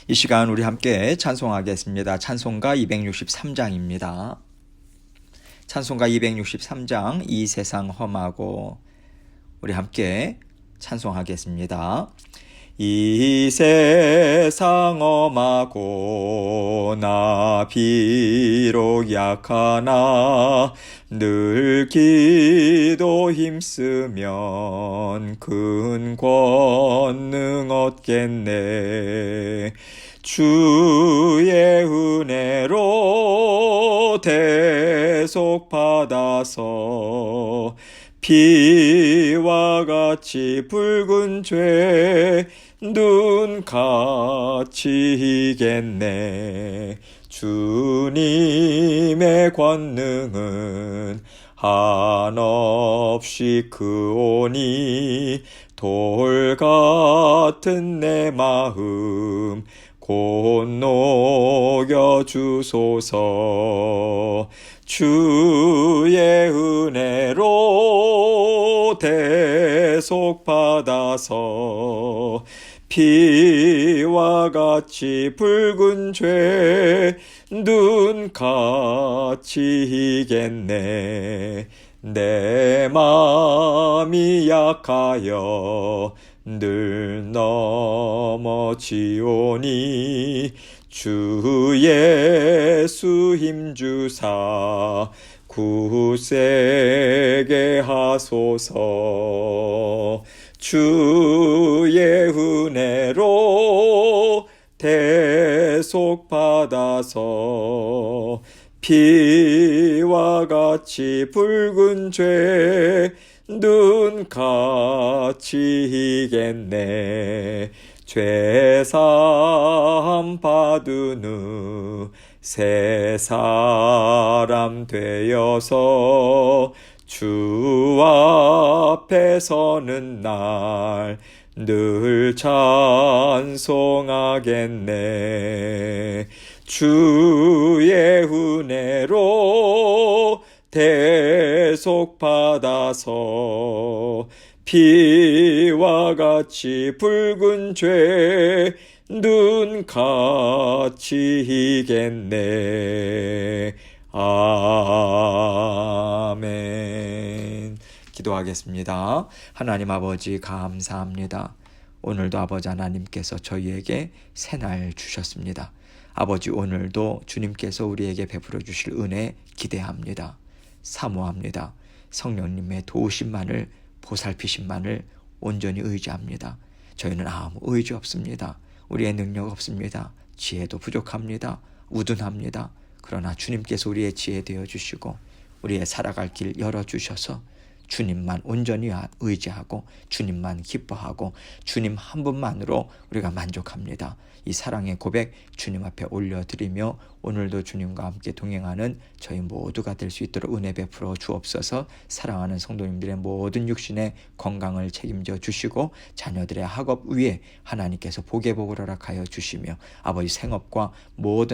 이 시간 우리 함께 찬송하겠습니다. 찬송가 263장입니다. 찬송가 263장 이 세상 험하고 우리 함께 찬송하겠습니다. 이 세상 험하고 나 비록 약하나 늘 기도 힘쓰면 큰 권능 얻겠네. 주의 은혜로 대속 받아서 피와 같이 붉은 죄 눈같이 이겠네. 주님의 권능은 한없이 크오니 돌 같은 내 마음 곧 녹여주소서. 주의 은혜로 대속 받아서 피와 같이 붉은 죄 눈같이 이겠네. 내 마음이 약하여 늘 넘어지오니 주 예수 힘주사 굳세게 하소서. 주의 은혜로 대속 받아서 피와 같이 붉은 죄 눈같이 이겠네. 죄사함 받은 후 새 사람 되어서 주 앞에 서는 날 늘 찬송하겠네. 주의 은혜로 대속 받아서 피와 같이 붉은 죄 눈같이 이겠네. 아멘. 기도하겠습니다. 하나님 아버지 감사합니다. 오늘도 아버지 하나님께서 저희에게 새날 주셨습니다. 아버지 오늘도 주님께서 우리에게 베풀어 주실 은혜 기대합니다. 사모합니다. 성령님의 도우심만을 보살피심만을 온전히 의지합니다. 저희는 아무 의지 없습니다. 우리의 능력 없습니다. 지혜도 부족합니다. 우둔합니다. 그러나 주님께서 우리의 지혜 되어주시고 우리의 살아갈 길 열어주셔서 주님만 온전히 의지하고 주님만 기뻐하고 주님 한 분만으로 우리가 만족합니다. 이 사랑의 고백 주님 앞에 올려드리며 오늘도 주님과 함께 동행하는 저희 모두가 될 수 있도록 은혜 베풀어 주옵소서. 사랑하는 성도님들의 모든 육신의 건강을 책임져 주시고 자녀들의 학업 위에 하나님께서 복의 복을 허락하여 주시며 아버지 생업과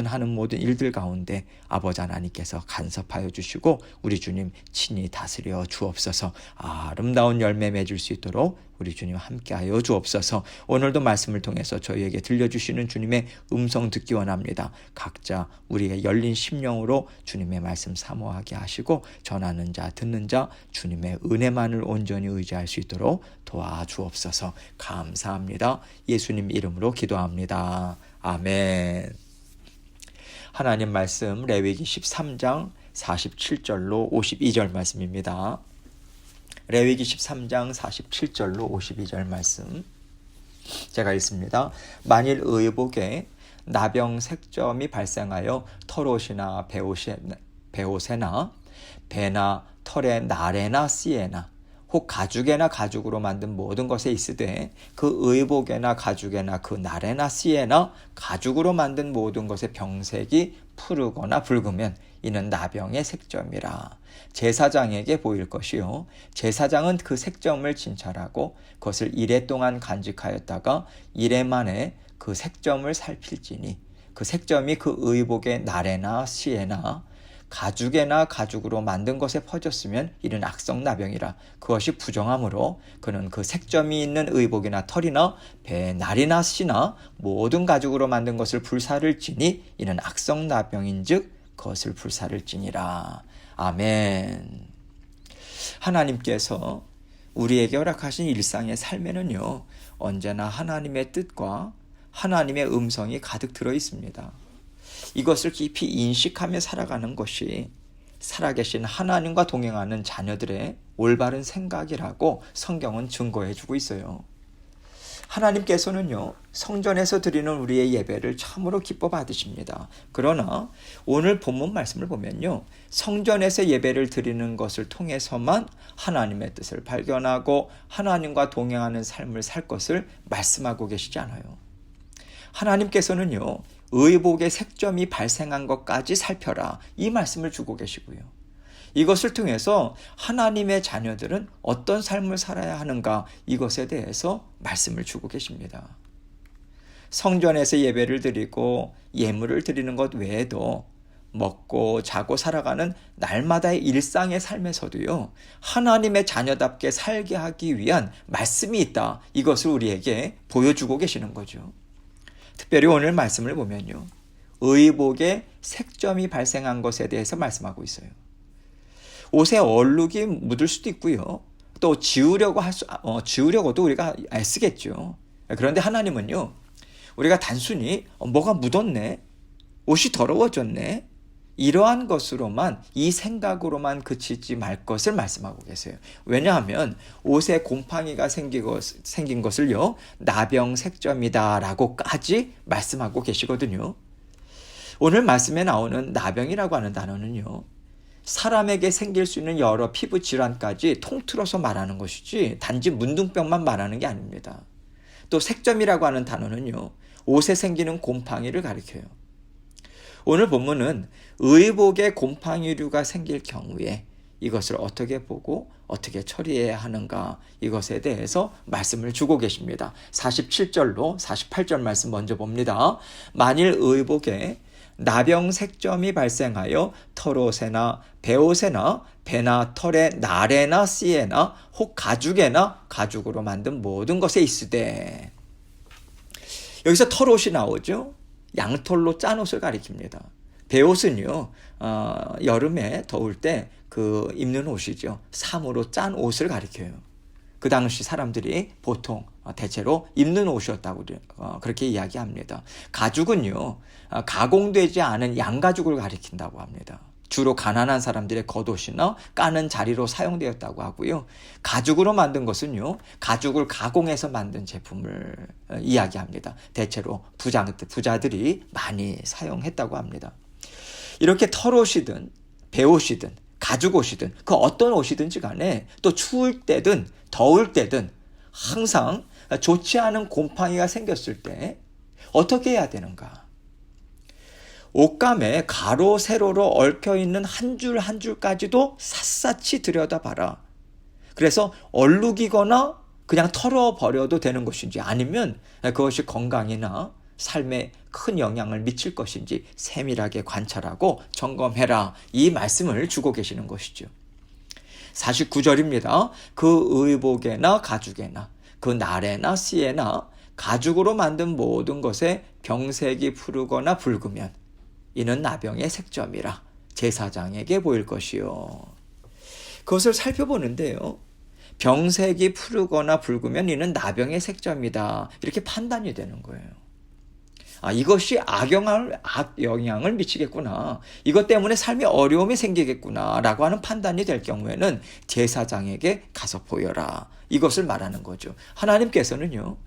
하는 모든 일들 가운데 아버지 하나님께서 간섭하여 주시고 우리 주님 친히 다스려 주옵소서. 아름다운 열매 맺을 수 있도록 우리 주님 함께하여 주옵소서. 오늘도 말씀을 통해서 저희에게 들려주시는 주님의 음성 듣기 원합니다. 각자 우리의 열린 심령으로 주님의 말씀 사모하게 하시고 전하는 자 듣는 자 주님의 은혜만을 온전히 의지할 수 있도록 도와주옵소서. 감사합니다. 예수님 이름으로 기도합니다. 아멘. 하나님 말씀 레위기 13장 47절로 52절 말씀입니다. 레위기 13장 47절로 52절 말씀 제가 읽습니다. 만일 의복에 나병 색점이 발생하여 털옷이나 베옷에나 배나 털에 나래나 씨에나 혹 가죽에나 가죽으로 만든 모든 것에 있으되 그 의복에나 가죽에나 그 나래나 씨에나 가죽으로 만든 모든 것의 병색이 푸르거나 붉으면 이는 나병의 색점이라. 제사장에게 보일 것이요 제사장은 그 색점을 진찰하고 그것을 이레 동안 간직하였다가 이레 만에 그 색점을 살필지니 그 색점이 그 의복의 나래나 씨에나 가죽에나 가죽으로 만든 것에 퍼졌으면 이는 악성나병이라. 그것이 부정함으로 그는 그 색점이 있는 의복이나 털이나 배 날이나 씨나 모든 가죽으로 만든 것을 불사를지니 이는 악성나병인즉 그것을 불사를지니라. 아멘. 하나님께서 우리에게 허락하신 일상의 삶에는요, 언제나 하나님의 뜻과 하나님의 음성이 가득 들어 있습니다. 이것을 깊이 인식하며 살아가는 것이 살아계신 하나님과 동행하는 자녀들의 올바른 생각이라고 성경은 증거해 주고 있어요. 하나님께서는요, 성전에서 드리는 우리의 예배를 참으로 기뻐 받으십니다. 그러나 오늘 본문 말씀을 보면요, 성전에서 예배를 드리는 것을 통해서만 하나님의 뜻을 발견하고 하나님과 동행하는 삶을 살 것을 말씀하고 계시지 않아요. 하나님께서는요, 의복의 색점이 발생한 것까지 살펴라, 이 말씀을 주고 계시고요. 이것을 통해서 하나님의 자녀들은 어떤 삶을 살아야 하는가, 이것에 대해서 말씀을 주고 계십니다. 성전에서 예배를 드리고 예물을 드리는 것 외에도 먹고 자고 살아가는 날마다의 일상의 삶에서도요, 하나님의 자녀답게 살게 하기 위한 말씀이 있다, 이것을 우리에게 보여주고 계시는 거죠. 특별히 오늘 말씀을 보면요, 의복의 색점이 발생한 것에 대해서 말씀하고 있어요. 옷에 얼룩이 묻을 수도 있고요, 또 지우려고도 우리가 애쓰겠죠. 그런데 하나님은요, 우리가 단순히 뭐가 묻었네, 옷이 더러워졌네, 이러한 것으로만, 이 생각으로만 그치지 말 것을 말씀하고 계세요. 왜냐하면 옷에 곰팡이가 생긴 것을요, 나병색점이다 라고까지 말씀하고 계시거든요. 오늘 말씀에 나오는 나병이라고 하는 단어는요, 사람에게 생길 수 있는 여러 피부 질환까지 통틀어서 말하는 것이지 단지 문둥병만 말하는 게 아닙니다. 또 색점이라고 하는 단어는요, 옷에 생기는 곰팡이를 가리켜요. 오늘 본문은 의복에 곰팡이류가 생길 경우에 이것을 어떻게 보고 어떻게 처리해야 하는가, 이것에 대해서 말씀을 주고 계십니다. 47절로 48절 말씀 먼저 봅니다. 만일 의복에 나병색점이 발생하여 털옷에나 배옷에나 배나 털에 날에나 씨에나 혹 가죽에나 가죽으로 만든 모든 것에 있으되, 여기서 털옷이 나오죠. 양털로 짠 옷을 가리킵니다. 배옷은요, 여름에 더울 때 입는 옷이죠. 삼으로 짠 옷을 가리켜요. 그 당시 사람들이 보통 대체로 입는 옷이었다고 그렇게 이야기합니다. 가죽은요, 가공되지 않은 양가죽을 가리킨다고 합니다. 주로 가난한 사람들의 겉옷이나 까는 자리로 사용되었다고 하고요. 가죽으로 만든 것은요, 가죽을 가공해서 만든 제품을 이야기합니다. 대체로 부자들이 많이 사용했다고 합니다. 이렇게 털옷이든 배옷이든 가죽옷이든 그 어떤 옷이든지 간에, 또 추울 때든 더울 때든 항상 좋지 않은 곰팡이가 생겼을 때 어떻게 해야 되는가? 옷감에 가로 세로로 얽혀있는 한 줄 한 줄까지도 샅샅이 들여다봐라. 그래서 얼룩이거나 그냥 털어버려도 되는 것인지, 아니면 그것이 건강이나 삶에 큰 영향을 미칠 것인지 세밀하게 관찰하고 점검해라, 이 말씀을 주고 계시는 것이죠. 49절입니다. 그 의복에나 가죽에나 그 날에나 씨에나 가죽으로 만든 모든 것에 병색이 푸르거나 붉으면 이는 나병의 색점이라 제사장에게 보일 것이요. 그것을 살펴보는데요, 병색이 푸르거나 붉으면 이는 나병의 색점이다, 이렇게 판단이 되는 거예요. 이것이 악영향을 미치겠구나, 이것 때문에 삶에 어려움이 생기겠구나 라고 하는 판단이 될 경우에는 제사장에게 가서 보여라, 이것을 말하는 거죠. 하나님께서는요,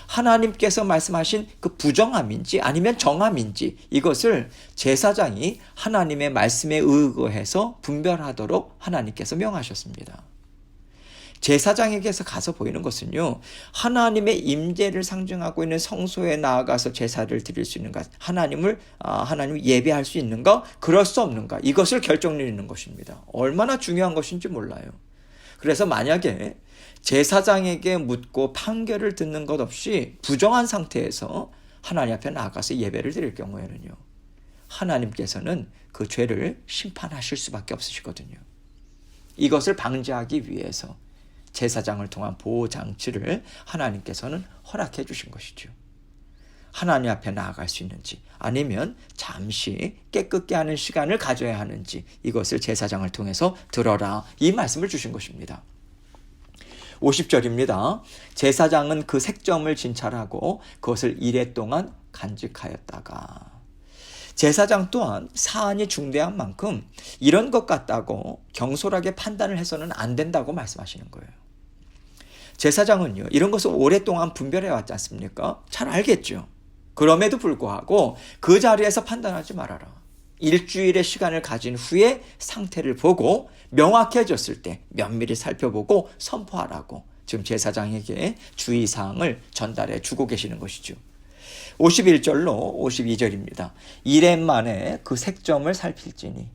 하나님께서 말씀하신 그 부정함인지 아니면 정함인지, 이것을 제사장이 하나님의 말씀에 의거해서 분별하도록 하나님께서 명하셨습니다. 제사장에게서 가서 보이는 것은요, 하나님의 임재를 상징하고 있는 성소에 나아가서 제사를 드릴 수 있는가, 하나님을 예배할 수 있는가, 그럴 수 없는가, 이것을 결정내리는 것입니다. 얼마나 중요한 것인지 몰라요. 그래서 만약에 제사장에게 묻고 판결을 듣는 것 없이 부정한 상태에서 하나님 앞에 나아가서 예배를 드릴 경우에는요, 하나님께서는 그 죄를 심판하실 수밖에 없으시거든요. 이것을 방지하기 위해서 제사장을 통한 보호장치를 하나님께서는 허락해 주신 것이죠. 하나님 앞에 나아갈 수 있는지 아니면 잠시 깨끗게 하는 시간을 가져야 하는지 이것을 제사장을 통해서 들어라, 이 말씀을 주신 것입니다. 50절입니다. 제사장은 그 색점을 진찰하고 그것을 이레 동안 간직하였다가, 제사장 또한 사안이 중대한 만큼 이런 것 같다고 경솔하게 판단을 해서는 안 된다고 말씀하시는 거예요. 제사장은요, 이런 것을 오랫동안 분별해 왔지 않습니까? 잘 알겠죠. 그럼에도 불구하고 그 자리에서 판단하지 말아라. 일주일의 시간을 가진 후에 상태를 보고 명확해졌을 때 면밀히 살펴보고 선포하라고 지금 제사장에게 주의사항을 전달해 주고 계시는 것이죠. 51절로 52절입니다. 이레 만에 그 색점을 살필지니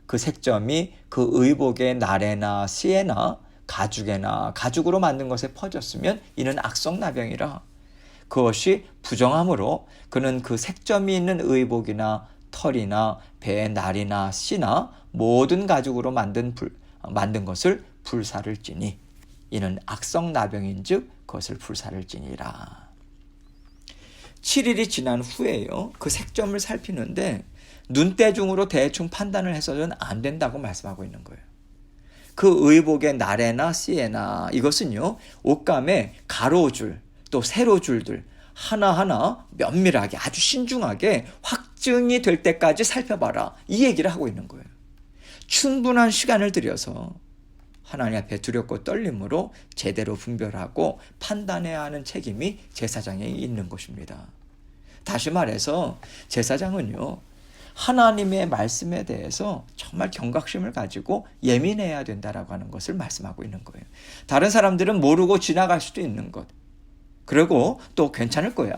그 색점이 그 의복의 나래나 씨에나 가죽에나 가죽으로 만든 것에 퍼졌으면 이는 악성나병이라. 그것이 부정함으로 그는 그 색점이 있는 의복이나 털이나 배의 날이나 씨나 모든 가죽으로 만든 것을 불사를 지니 이는 악성나병인즉 그것을 불사를 지니라. 7일이 지난 후에요, 그 색점을 살피는데 눈대중으로 대충 판단을 해서는 안 된다고 말씀하고 있는 거예요. 그 의복의 나래나 씨에나 이것은요, 옷감의 가로줄 또 세로줄들 하나하나 면밀하게 아주 신중하게 확증이 될 때까지 살펴봐라, 이 얘기를 하고 있는 거예요. 충분한 시간을 들여서 하나님 앞에 두렵고 떨림으로 제대로 분별하고 판단해야 하는 책임이 제사장에 있는 것입니다. 다시 말해서 제사장은요, 하나님의 말씀에 대해서 정말 경각심을 가지고 예민해야 된다라고 하는 것을 말씀하고 있는 거예요. 다른 사람들은 모르고 지나갈 수도 있는 것, 그리고 또 괜찮을 거야,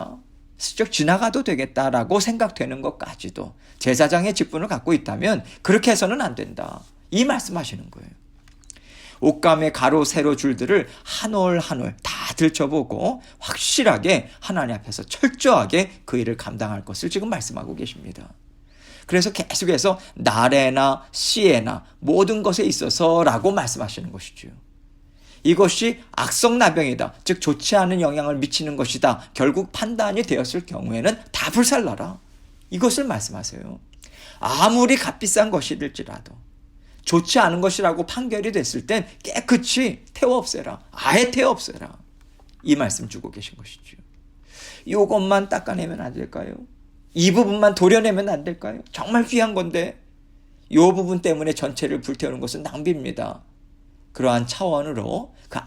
슬쩍 지나가도 되겠다라고 생각되는 것까지도 제사장의 직분을 갖고 있다면 그렇게 해서는 안 된다, 이 말씀하시는 거예요. 옷감의 가로 세로 줄들을 한 올 한 올 다 들춰보고 확실하게 하나님 앞에서 철저하게 그 일을 감당할 것을 지금 말씀하고 계십니다. 그래서 계속해서 나래나 씨에나 모든 것에 있어서라고 말씀하시는 것이죠. 이것이 악성나병이다, 즉 좋지 않은 영향을 미치는 것이다, 결국 판단이 되었을 경우에는 다 불살라라, 이것을 말씀하세요. 아무리 값비싼 것이될지라도 좋지 않은 것이라고 판결이 됐을 땐 깨끗이 태워 없애라, 아예 태워 없애라, 이 말씀 주고 계신 것이죠. 이것만 닦아내면 안 될까요? 이 부분만 도려내면 안 될까요? 정말 귀한 건데 이 부분 때문에 전체를 불태우는 것은 낭비입니다. 그러한 차원으로 그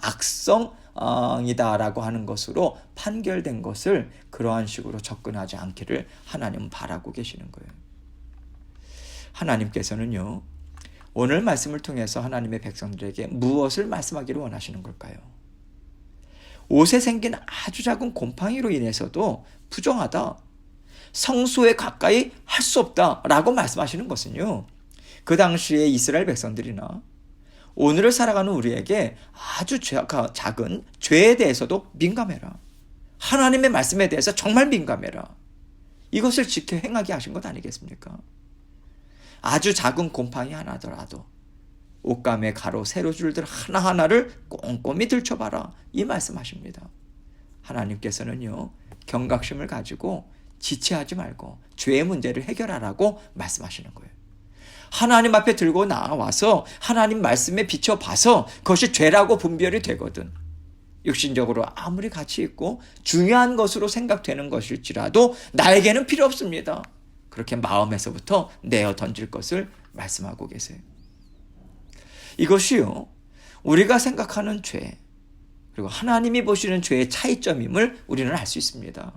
악성이다라고 하는 것으로 판결된 것을 그러한 식으로 접근하지 않기를 하나님은 바라고 계시는 거예요. 하나님께서는요, 오늘 말씀을 통해서 하나님의 백성들에게 무엇을 말씀하기를 원하시는 걸까요? 옷에 생긴 아주 작은 곰팡이로 인해서도 부정하다, 성소에 가까이 할 수 없다라고 말씀하시는 것은요, 그 당시에 이스라엘 백성들이나 오늘을 살아가는 우리에게 아주 작은 죄에 대해서도 민감해라, 하나님의 말씀에 대해서 정말 민감해라, 이것을 지켜 행하게 하신 것 아니겠습니까? 아주 작은 곰팡이 하나더라도 옷감의 가로 세로 줄들 하나하나를 꼼꼼히 들춰봐라, 이 말씀하십니다. 하나님께서는요, 경각심을 가지고 지체하지 말고 죄의 문제를 해결하라고 말씀하시는 거예요. 하나님 앞에 들고 나와서 하나님 말씀에 비춰봐서 그것이 죄라고 분별이 되거든, 육신적으로 아무리 가치 있고 중요한 것으로 생각되는 것일지라도 나에게는 필요 없습니다, 그렇게 마음에서부터 내어 던질 것을 말씀하고 계세요. 이것이요, 우리가 생각하는 죄 그리고 하나님이 보시는 죄의 차이점임을 우리는 알 수 있습니다.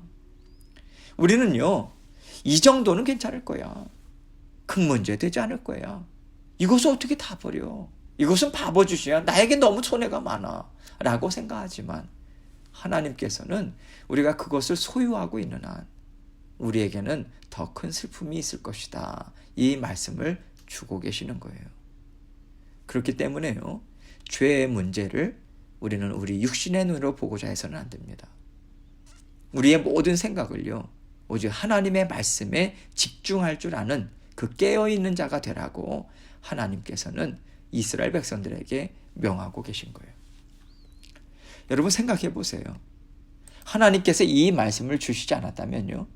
우리는요, 이 정도는 괜찮을 거야, 큰 문제 되지 않을 거야, 이것을 어떻게 다 버려, 이것은 바보 짓이야, 나에게 너무 손해가 많아 라고 생각하지만 하나님께서는 우리가 그것을 소유하고 있는 한 우리에게는 더 큰 슬픔이 있을 것이다, 이 말씀을 주고 계시는 거예요. 그렇기 때문에요, 죄의 문제를 우리는 우리 육신의 눈으로 보고자 해서는 안 됩니다. 우리의 모든 생각을요, 오직 하나님의 말씀에 집중할 줄 아는 그 깨어있는 자가 되라고 하나님께서는 이스라엘 백성들에게 명하고 계신 거예요. 여러분 생각해 보세요. 하나님께서 이 말씀을 주시지 않았다면요,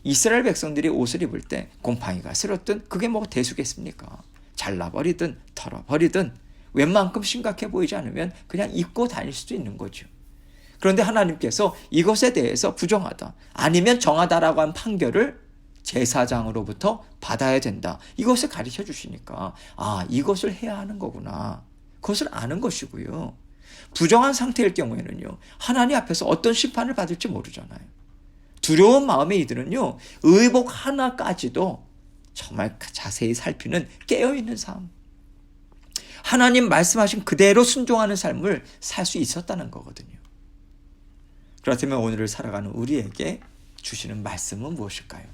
이스라엘 백성들이 옷을 입을 때 곰팡이가 슬었든 그게 뭐 대수겠습니까? 잘라버리든 털어버리든 웬만큼 심각해 보이지 않으면 그냥 입고 다닐 수도 있는 거죠. 그런데 하나님께서 이것에 대해서 부정하다, 아니면 정하다라고 한 판결을 제사장으로부터 받아야 된다, 이것을 가르쳐 주시니까 이것을 해야 하는 거구나, 그것을 아는 것이고요. 부정한 상태일 경우에는요, 하나님 앞에서 어떤 심판을 받을지 모르잖아요. 두려운 마음의 이들은요, 의복 하나까지도 정말 자세히 살피는 깨어있는 삶, 하나님 말씀하신 그대로 순종하는 삶을 살 수 있었다는 거거든요. 그렇다면 오늘을 살아가는 우리에게 주시는 말씀은 무엇일까요?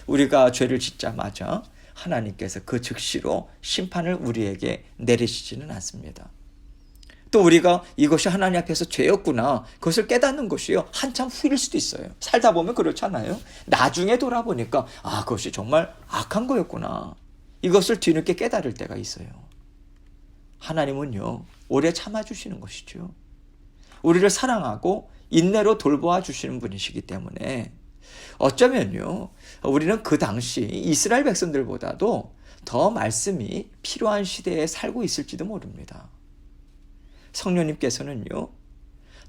우리가 죄를 짓자마자 하나님께서 그 즉시로 심판을 우리에게 내리시지는 않습니다. 또 우리가 이것이 하나님 앞에서 죄였구나, 그것을 깨닫는 것이요, 한참 후일 수도 있어요. 살다 보면 그렇잖아요. 나중에 돌아보니까 그것이 정말 악한 거였구나, 이것을 뒤늦게 깨달을 때가 있어요. 하나님은요, 오래 참아주시는 것이죠. 우리를 사랑하고 인내로 돌보아 주시는 분이시기 때문에 어쩌면요, 우리는 그 당시 이스라엘 백성들보다도 더 말씀이 필요한 시대에 살고 있을지도 모릅니다. 성령님께서는요,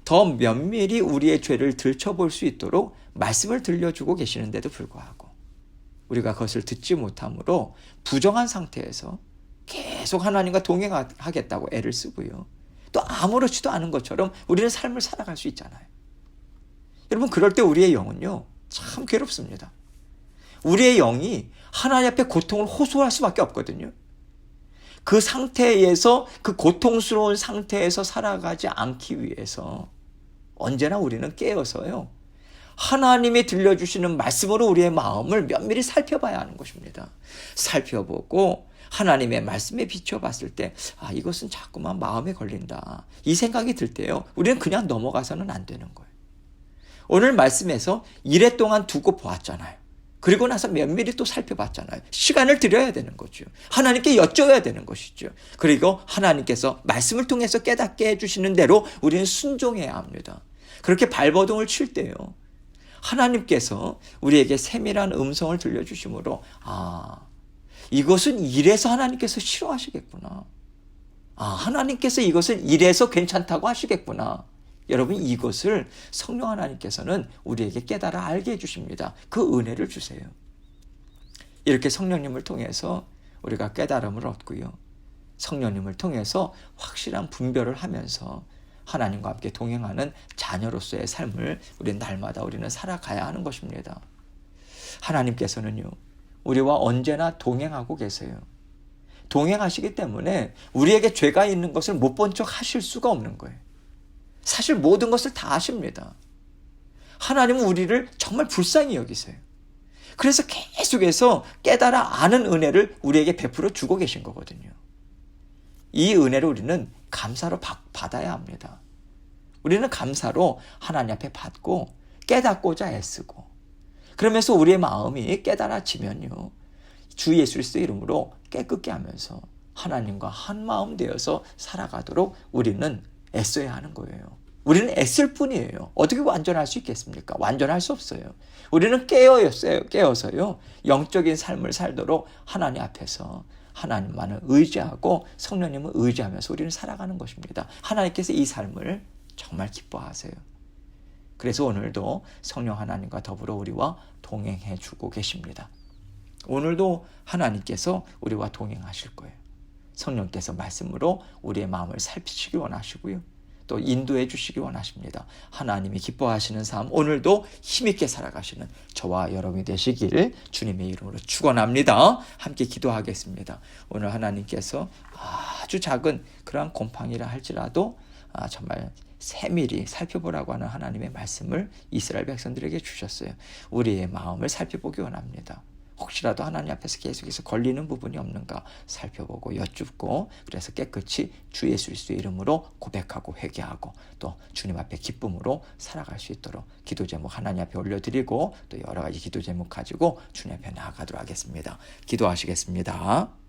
더 면밀히 우리의 죄를 들춰볼 수 있도록 말씀을 들려주고 계시는데도 불구하고 우리가 그것을 듣지 못함으로 부정한 상태에서 계속 하나님과 동행하겠다고 애를 쓰고요, 또 아무렇지도 않은 것처럼 우리는 삶을 살아갈 수 있잖아요. 여러분, 그럴 때 우리의 영은요, 참 괴롭습니다. 우리의 영이 하나님 앞에 고통을 호소할 수밖에 없거든요. 그 상태에서, 그 고통스러운 상태에서 살아가지 않기 위해서 언제나 우리는 깨어서요, 하나님이 들려주시는 말씀으로 우리의 마음을 면밀히 살펴봐야 하는 것입니다. 살펴보고 하나님의 말씀에 비춰봤을 때 이것은 자꾸만 마음에 걸린다, 이 생각이 들 때요, 우리는 그냥 넘어가서는 안 되는 거예요. 오늘 말씀에서 이래 동안 두고 보았잖아요. 그리고 나서 면밀히 또 살펴봤잖아요. 시간을 들여야 되는 거죠. 하나님께 여쭤야 되는 것이죠. 그리고 하나님께서 말씀을 통해서 깨닫게 해주시는 대로 우리는 순종해야 합니다. 그렇게 발버둥을 칠 때요, 하나님께서 우리에게 세밀한 음성을 들려주심으로 이것은 이래서 하나님께서 싫어하시겠구나, 하나님께서 이것을 이래서 괜찮다고 하시겠구나, 여러분, 이것을 성령 하나님께서는 우리에게 깨달아 알게 해주십니다. 그 은혜를 주세요. 이렇게 성령님을 통해서 우리가 깨달음을 얻고요, 성령님을 통해서 확실한 분별을 하면서 하나님과 함께 동행하는 자녀로서의 삶을 우리는 날마다 우리는 살아가야 하는 것입니다. 하나님께서는요, 우리와 언제나 동행하고 계세요. 동행하시기 때문에 우리에게 죄가 있는 것을 못 본 척 하실 수가 없는 거예요. 사실 모든 것을 다 아십니다. 하나님은 우리를 정말 불쌍히 여기세요. 그래서 계속해서 깨달아 아는 은혜를 우리에게 베풀어 주고 계신 거거든요. 이 은혜를 우리는 감사로 받아야 합니다. 우리는 감사로 하나님 앞에 받고 깨닫고자 애쓰고, 그러면서 우리의 마음이 깨달아지면요, 주 예수 그리스도의 이름으로 깨끗게 하면서 하나님과 한 마음 되어서 살아가도록 우리는 애써야 하는 거예요. 우리는 애쓸 뿐이에요. 어떻게 완전할 수 있겠습니까? 완전할 수 없어요. 우리는 깨어서요, 영적인 삶을 살도록 하나님 앞에서 하나님만을 의지하고 성령님을 의지하면서 우리는 살아가는 것입니다. 하나님께서 이 삶을 정말 기뻐하세요. 그래서 오늘도 성령 하나님과 더불어 우리와 동행해 주고 계십니다. 오늘도 하나님께서 우리와 동행하실 거예요. 성령께서 말씀으로 우리의 마음을 살피시기 원하시고요, 또 인도해 주시기 원하십니다. 하나님이 기뻐하시는 삶, 오늘도 힘있게 살아가시는 저와 여러분이 되시길 주님의 이름으로 축원합니다. 함께 기도하겠습니다. 오늘 하나님께서 아주 작은 그러한 곰팡이라 할지라도 정말 세밀히 살펴보라고 하는 하나님의 말씀을 이스라엘 백성들에게 주셨어요. 우리의 마음을 살펴보기 원합니다. 혹시라도 하나님 앞에서 계속해서 걸리는 부분이 없는가 살펴보고 여쭙고 그래서 깨끗이 주 예수 그리스도의 이름으로 고백하고 회개하고 또 주님 앞에 기쁨으로 살아갈 수 있도록 기도 제목 하나님 앞에 올려드리고 또 여러 가지 기도 제목 가지고 주님 앞에 나아가도록 하겠습니다. 기도하시겠습니다.